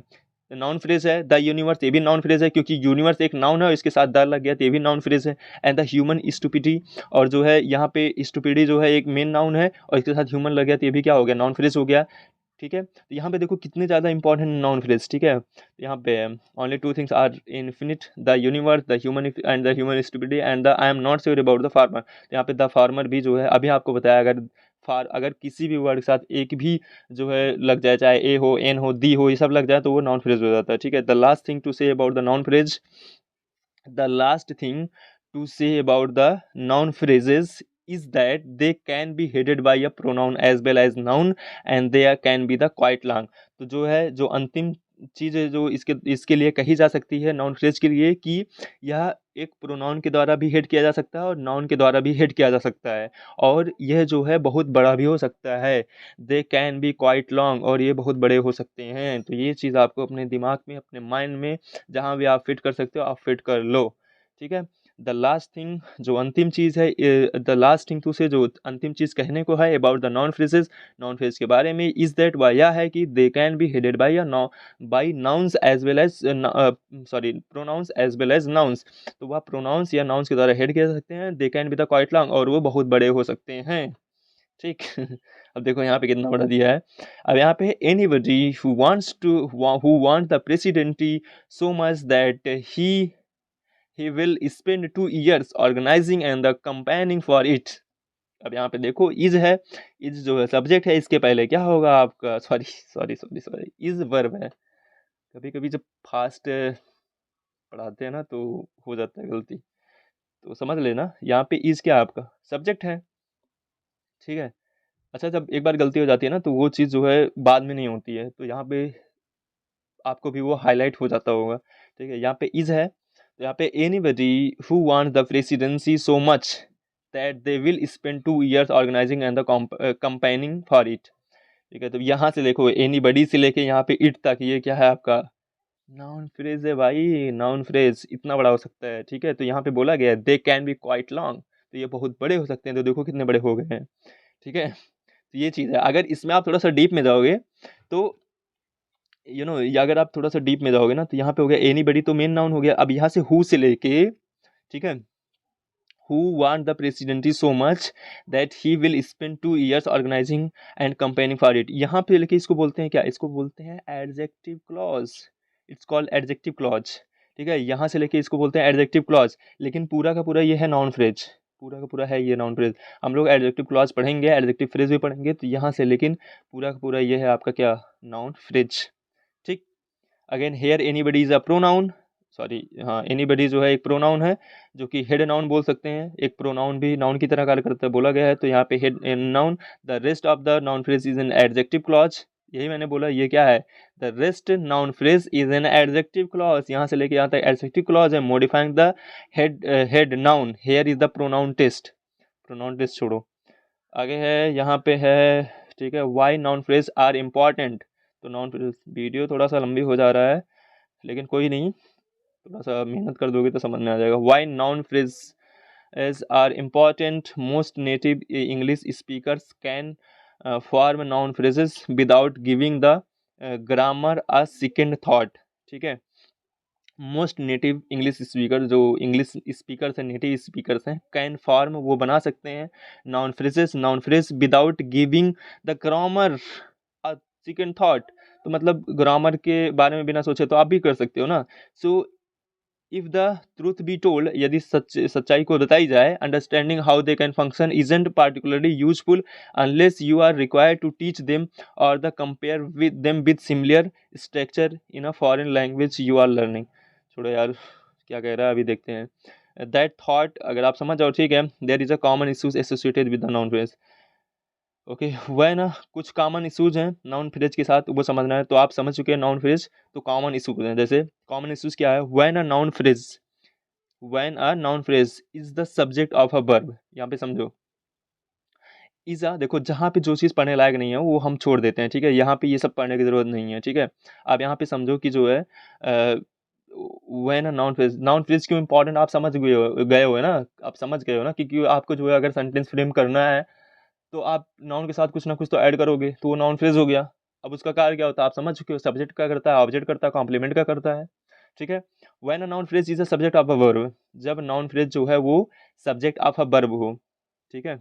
Speaker 1: नाउन फ्रेज है। द यूनिवर्स ये भी नाउन फ्रेज है, क्योंकि यूनिवर्स एक नाउन है और इसके साथ द लग गया, तो ये भी नाउन फ्रेज है। एंड द ह्यूमन स्टूपिडी, और जो है यहाँ पे स्टूपिडी जो है एक मेन नाउन है, और इसके साथ ह्यूमन लग गया, तो ये भी क्या हो गया, नाउन फ्रेज हो गया। ठीक है, तो यहाँ पे देखो कितने ज़्यादा इंपॉर्टेंट नाउन फ्रेज। ठीक है, तो यहाँ पे only 2 things are infinite, the universe, the human and the human stupidity, and the I am not sure about the former, तो यहाँ पे द फार्मर भी जो है अभी आपको बताया, अगर किसी भी वर्ड के साथ एक भी जो है लग जाए, चाहे ए हो, एन हो, दी हो, ये सब लग जाए, तो वो नाउन फ्रेज हो जाता है। ठीक है, the last thing to say about the noun phrase, the last thing to say about the noun phrases is that they can be headed by a pronoun as well as noun, and they can be the quite long। तो जो है, जो अंतिम चीज़ है जो इसके इसके लिए कही जा सकती है नाउन फ्रेज के लिए, कि यह एक प्रोनाउन के द्वारा भी हेड किया जा सकता है और नाउन के द्वारा भी हेड किया जा सकता है, और यह जो है बहुत बड़ा भी हो सकता है। दे कैन बी क्वाइट लॉन्ग, और ये बहुत बड़े हो सकते हैं। तो ये चीज़ आपको अपने दिमाग में, अपने माइंड में जहाँ भी आप फिट कर सकते हो आप फिट कर लो। ठीक है, द लास्ट थिंग, जो अंतिम चीज़ है, द लास्ट थिंग टू से, जो अंतिम चीज़ कहने को है about the noun phrases, noun phrase के बारे में, इज दैट, वह यह है कि they can be headed by by nouns as well as sorry pronouns as well as nouns, तो वह प्रोनाउंस या नाउन्स के द्वारा हेड किया जा सकते हैं। दे can be the quite long, और वो बहुत बड़े हो सकते हैं। ठीक अब देखो यहाँ पे कितना बड़ा दिया है। अब यहाँ पे anybody who want the presidency so much that he will spend 2 years organizing and the campaigning for it। अब यहाँ पे देखो इज है, इज जो है सब्जेक्ट है, इसके पहले क्या होगा आपका, sorry sorry sorry sorry, is verb है। कभी कभी जब फास्ट पढ़ाते हैं ना तो हो जाता है गलती, तो समझ लेना, यहाँ पे इज क्या आपका सब्जेक्ट है। ठीक है, अच्छा, जब एक बार गलती हो जाती है ना तो वो चीज़ जो है बाद में नहीं होती है, तो यहाँ पे आपको भी वो हाईलाइट हो जाता होगा। ठीक है, यहाँ पे इज है, तो यहाँ पे anybody who want the presidency so much that they will spend 2 years organising and the campaigning for it. ठीक है, तो यहाँ से देखो एनीबडी से लेके यहाँ पे इट तक, ये क्या है आपका नाउन फ्रेज है भाई, नाउन फ्रेज इतना बड़ा हो सकता है। ठीक है, तो यहाँ पे बोला गया है दे कैन बी क्वाइट लॉन्ग, तो ये बहुत बड़े हो सकते हैं, तो देखो कितने बड़े हो गए हैं। ठीक है, तो ये चीज़ है। अगर इसमें आप थोड़ा सा डीप में जाओगे तो अगर आप थोड़ा सा डीप में जाओगे ना, तो यहाँ पे हो गया एनीबडी, तो मेन नाउन हो गया। अब यहाँ से हु से लेके, ठीक है, who want the presidency so much that he will spend 2 years organising and campaigning for it, यहाँ पे लेके इसको बोलते हैं क्या, इसको बोलते हैं adjective clause, it's called adjective clause. ठीक है, यहाँ से लेके इसको बोलते हैं एडजेक्टिव क्लॉज, लेकिन पूरा का पूरा ये है नाउन फ्रेज, पूरा का पूरा है ये नाउन फ्रेज। हम लोग एडजेक्टिव क्लॉज पढ़ेंगे, एडजेक्टिव फ्रेज भी पढ़ेंगे, तो यहाँ से लेकिन पूरा का पूरा ये है आपका क्या, नाउन फ्रेज। ठीक, again here anybody is a pronoun, sorry हाँ, एनीबडी जो है एक प्रोनाउन है, जो कि हेड नाउन बोल सकते हैं, एक प्रोनाउन भी नाउन की तरह कार्य करता है, बोला गया है, तो यहाँ पे head noun. The rest of the noun phrase is an adjective clause, यही मैंने बोला, ये क्या है, the rest noun phrase is an adjective clause, यहाँ से लेके यहाँ तक एडजेक्टिव क्लॉज है, modifying the head noun, here is the pronoun test, pronoun test छोड़ो, आगे है यहाँ पे है, ठीक है, why noun phrase are important. तो नाउन फ्रेज, वीडियो थोड़ा सा लंबी हो जा रहा है लेकिन कोई नहीं, थोड़ा सा मेहनत कर दोगे तो समझ में आ जाएगा। Why noun phrase as are important, most native English speakers can form noun phrases without giving the grammar a second thought, ठीक है। मोस्ट नेटिव इंग्लिश स्पीकर, जो इंग्लिश स्पीकर्स हैं, नेटिव स्पीकर्स हैं, कैन फॉर्म, वो बना सकते हैं noun phrases, noun phrase without giving the grammar a second thought. तो मतलब ग्रामर के बारे में बिना सोचे तो आप भी कर सकते हो ना। So if the truth be told, यदि सच्चाई को बताई जाए, understanding how they can function isn't particularly useful unless you are required to teach them or the compare with them with similar structure in a foreign language you are learning. छोड़ो यार, क्या कह रहा है अभी देखते हैं। दैट थॉट, अगर आप समझ जाओ ठीक है, there is a common issues associated with the noun phrase. Okay, वह ना कुछ कॉमन इशूज हैं नाउन फ्रेज के साथ, वो समझना है। तो आप समझ चुके हैं नाउन फ्रेज, तो कॉमन इशूज हैं, जैसे कॉमन इशूज क्या है, when a noun phrase, when a noun phrase is the subject of a verb, यहाँ पे समझो, इज अ, देखो जहाँ पे जो चीज़ पढ़ने लायक नहीं है वो हम छोड़ देते हैं, ठीक है, यहाँ पे ये सब पढ़ने की जरूरत नहीं है, ठीक है। आप यहाँ पे समझो कि जो है when a noun phrase, noun phrase क्यों इंपॉर्टेंट, आप समझ गए हो है ना, आप समझ गए हो ना, क्योंकि आपको जो है अगर सेंटेंस फ्रेम करना है तो आप नाउन के साथ कुछ ना कुछ तो ऐड करोगे, तो वो नाउन फ्रेज हो गया। अब उसका कार्य क्या होता है आप समझ चुके हो, सब्जेक्ट का करता है, ऑब्जेक्ट करता है, कॉम्प्लीमेंट का करता है, ठीक है। When a noun phrase is a subject of a verb, जब नाउन फ्रेज जो है वो सब्जेक्ट ऑफ अ वर्ब हो, ठीक है,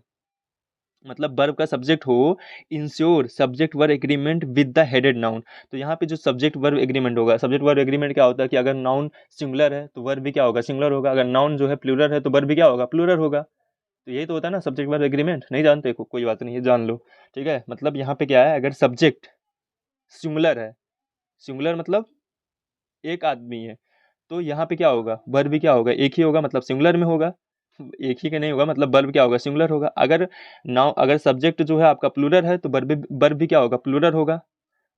Speaker 1: मतलब वर्ब का सब्जेक्ट हो, ensure subject verb agreement with the headed noun. तो यहाँ पे जो सब्जेक्ट वर्ब एग्रीमेंट होगा, सब्जेक्ट वर्ब एग्रीमेंट क्या होता है कि अगर नाउन सिंगुलर है तो वर्ब भी क्या होगा, सिंगुलर होगा, अगर नाउन जो है प्लूरल है तो वर्ब भी क्या होगा, प्लूरल होगा। तो यही तो होता है ना सब्जेक्ट वर्ब एग्रीमेंट, नहीं जानते कोई बात नहीं है, जान लो, ठीक है। मतलब यहाँ पे क्या है, अगर सब्जेक्ट सिंगुलर है, सिंगुलर मतलब एक आदमी है, तो यहाँ पे क्या होगा, वर्ब भी क्या होगा, एक ही होगा, मतलब सिंगुलर में होगा, एक ही का नहीं होगा, मतलब वर्ब क्या होगा, सिंगुलर होगा। अगर नाउ अगर सब्जेक्ट जो है आपका प्लूरल है तो वर्ब भी क्या होगा, प्लूरल होगा।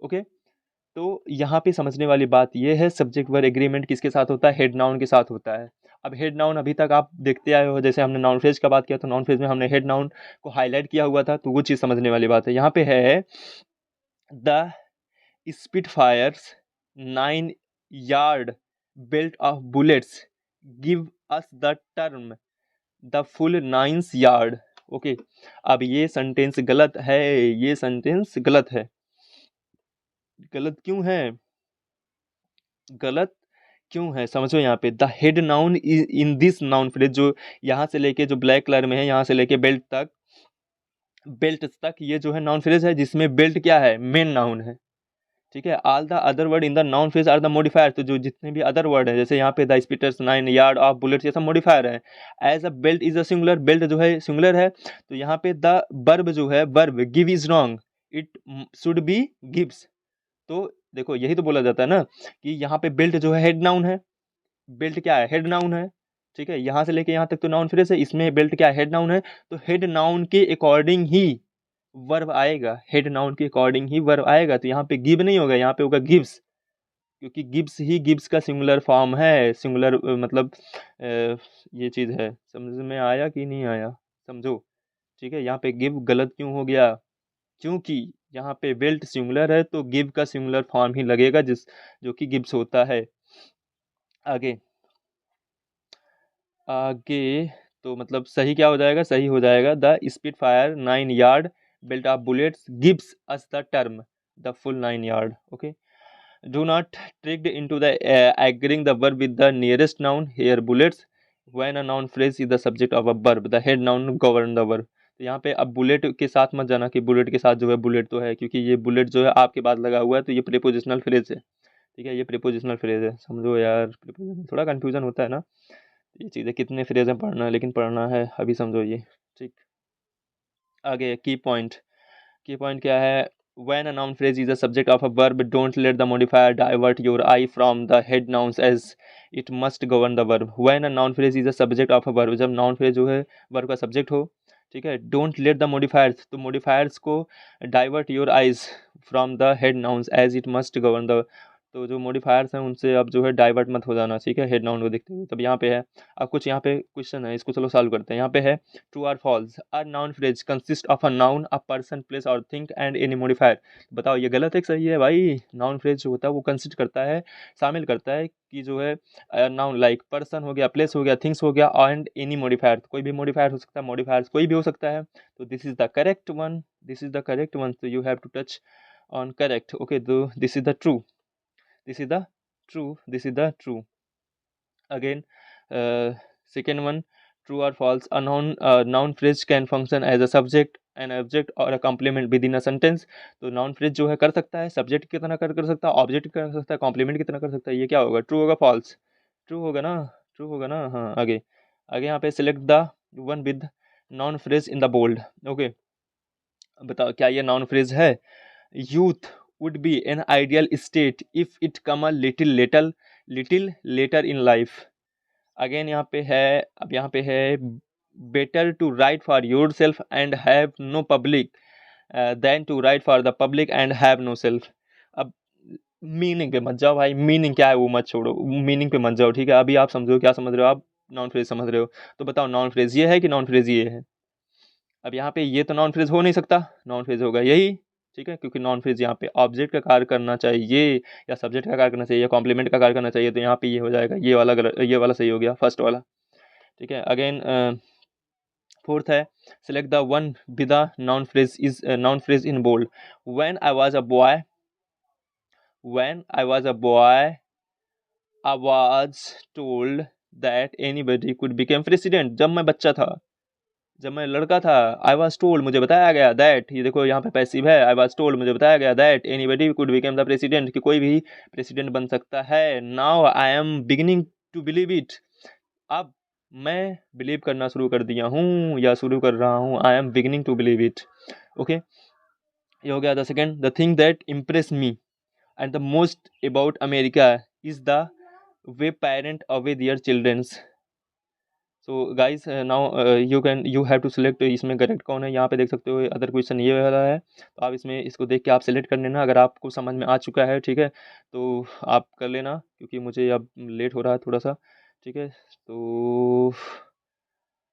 Speaker 1: ओके, तो यहाँ पे समझने वाली बात ये है, सब्जेक्ट वर्ब एग्रीमेंट किसके साथ होता है, हेड नाउन के साथ होता है। अब हेड नाउन अभी तक आप देखते आए हो, जैसे हमने नाउन फ्रेज का बात किया तो नाउन फ्रेज में हमने हेड नाउन को हाईलाइट किया हुआ था, तो वो चीज़ समझने वाली बात है। यहाँ पे है the spitfires 9 yard belt of bullets give us the term the full 9 yard। Okay, अब ये सेंटेंस गलत है, ये सेंटेंस गलत है। गलत क्यों है, गलत क्यों है समझो, यहाँ पे the head noun in this noun phrase, जो यहाँ से लेके जो ब्लैक कलर में है, यहाँ से लेके बेल्ट तक, बेल्ट तक ये जो है नाउन फ्रेज है, जिसमें बेल्ट क्या है, मेन नाउन है, ठीक है। All the other word in the noun phrase are the modifier, तो जो जितने भी अदर वर्ड है, जैसे यहाँ पे द स्पीटर्स 9 yard ऑफ बुलेट्स, ये सब मॉडिफायर है। As a belt is a singular, belt जो है सिंगुलर है, तो यहाँ पे द वर्ब जो है, verb give is wrong, it should be gives. तो देखो यही तो बोला जाता है ना कि यहाँ पे बेल्ट जो है हेड नाउन है, बेल्ट क्या है, हेड नाउन है, ठीक है। यहाँ से लेके यहाँ तक तो नाउन फ्रेज है, इसमें बेल्ट क्या है, हेड नाउन है, तो हेड नाउन के अकॉर्डिंग ही वर्ब आएगा, हेड नाउन के अकॉर्डिंग ही वर्ब आएगा। तो यहाँ पे गिव नहीं होगा, यहाँ पे होगा गिव्स, क्योंकि गिब्स ही गिब्स का सिंगुलर फॉर्म है, सिंगुलर मतलब ये चीज़ है, समझ में आया कि नहीं आया, समझो, ठीक है। यहाँ पे गिव गलत क्यों हो गया, क्योंकि यहाँ पे बेल्ट सिंगुलर है तो गिव का सिंगुलर फॉर्म ही लगेगा, जिस जो कि गिब्स होता है। आगे आगे तो मतलब सही क्या हो जाएगा, सही हो जाएगा the speed fire 9 yard belt of bullets gives us the term the full 9 yard। Okay, do not tricked into the agreeing the verb with the nearest noun, here bullets, when a noun phrase is the subject of a verb the head noun govern the verb। तो यहाँ पे अब bullet के साथ मत जाना कि bullet के साथ जो है, बुलेट तो है, क्योंकि ये बुलेट जो है आपके बाद लगा हुआ है, तो ये प्रीपोजिशनल फ्रेज है, ठीक है, ये प्रीपोजिशनल फ्रेज है, समझो यार, प्रीपोजिशन थोड़ा कंफ्यूजन होता है ना, ये चीज़ें कितने फ्रेज में पढ़ना है, लेकिन पढ़ना है, अभी समझो ये, ठीक। आगे की पॉइंट क्या है, when a noun phrase is a subject of a verb don't let the modifier divert your eye from the head nouns as it must govern the verb। when a noun phrase is a subject of a verb, जब noun phrase जो है verb का subject हो, ठीक है। Don't let the modifiers, तो modifiers को divert your eyes from the head nouns as it must govern the, तो जो मॉडिफायर्स हैं उनसे अब जो है डाइवर्ट मत हो जाना, ठीक है, हेड नाउन को देखते हुए। तब यहाँ पे है, अब कुछ यहाँ पे क्वेश्चन है, इसको चलो सॉल्व करते हैं। यहाँ पे है ट्रू और false, a noun phrase consist of a noun, a person, place और थिंग एंड एनी मॉडिफायर। बताओ ये गलत है कि सही है भाई? नाउन फ्रेज जो होता है वो कंसिस्ट करता है, शामिल करता है कि जो है नाउन लाइक पर्सन हो गया, प्लेस हो गया, थिंग्स हो गया एंड एनी मॉडिफायर, कोई भी मॉडिफायर हो सकता है, मॉडिफायर कोई भी हो सकता है। तो this is the correct one, this is the correct one, so you have to touch on correct. Okay, though this is the true, this is the true, this is the true. Again, second one, true or false, a noun phrase can function as a subject, an object or a complement within a sentence. तो noun phrase जो है कर सकता है, subject की तरह कर सकता है, ऑब्जेक्ट कर सकता है, कॉम्प्लीमेंट की तरह कर सकता है। ये क्या होगा, ट्रू होगा फॉल्स? ट्रू होगा ना, ट्रू होगा ना। हाँ, आगे आगे यहाँ पे select the one with noun phrase in the bold. Okay, बताओ क्या ये नाउन फ्रेज है? Youth would be an ideal state if it come a little later in life. Again यहाँ पे है, अब यहाँ पे है better to write for yourself and have no public than to write for the public and have no self. अब meaning पे मत जाओ भाई, मीनिंग क्या है वो मत छोड़ो, मीनिंग पे मत जाओ, ठीक है। अभी आप समझो, क्या समझ रहे हो आप? नाउन फ्रेज समझ रहे हो, तो बताओ नाउन फ्रेज ये है कि नाउन फ्रेज ये है? अब यहाँ पे ये तो नॉन फ्रेज हो नहीं सकता, नॉन फ्रेज होगा यही, ठीक है, क्योंकि नॉन फ्रेज यहाँ पे ऑब्जेक्ट का कार्य करना चाहिए या सब्जेक्ट का कार्य करना चाहिए या कॉम्प्लीमेंट का कार्य करना चाहिए, तो यहाँ पे ये हो जाएगा, ये वाला गलत, ये वाला सही हो गया, फर्स्ट वाला, ठीक है। अगेन फोर्थ है, select the one with the noun phrase in bold. When I was a boy, when I was a boy I was told that anybody could become president. जब मैं बच्चा था, जब मैं लड़का था, आई वॉज टोल्ड, मुझे बताया गया, दैट, ये देखो यहाँ पे पैसिव है, आई वॉज टोल्ड, मुझे बताया गया, that anybody could become the president, कि कोई भी प्रेसिडेंट बन सकता है। Now I am beginning to believe it, अब मैं बिलीव करना शुरू कर दिया हूँ या शुरू कर रहा हूँ, I am beginning to believe it. Okay, ये हो गया। The second, the thing that impress me and the most about America is the way parent away their childrens. So guys now you have to select, इसमें correct कौन है, यहाँ पे देख सकते हो अदर क्वेश्चन ये वाला है, तो आप इसमें इसको देख के आप सिलेक्ट कर लेना, अगर आपको समझ में आ चुका है, ठीक है, तो आप कर लेना, क्योंकि मुझे अब लेट हो रहा है थोड़ा सा, ठीक है। तो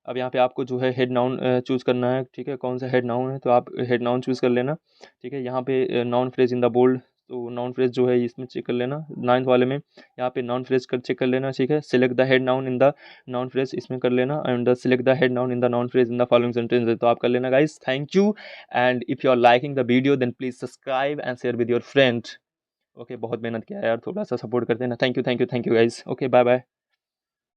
Speaker 1: अब यहाँ पे आपको जो है हेड नाउन चूज़ करना है, ठीक है, कौन सा हेड नाउन है, तो आप हेड नाउन चूज़ कर लेना, ठीक है। यहाँ पे noun phrase in the bold, तो नाउन फ्रेज जो है इसमें चेक कर लेना, नाइन्थ वाले में यहाँ पे नाउन फ्रेज कर चेक कर लेना, ठीक है। Select the head noun in the noun phrase, इसमें कर लेना, and select the head noun in the noun phrase in the following sentence, तो आप कर लेना guys. Thank you, and if you are liking the video then please subscribe and share with your friend. Okay, बहुत मेहनत किया है यार, थोड़ा सा सपोर्ट कर देना। Thank you, thank you, thank you guys. Okay, bye bye.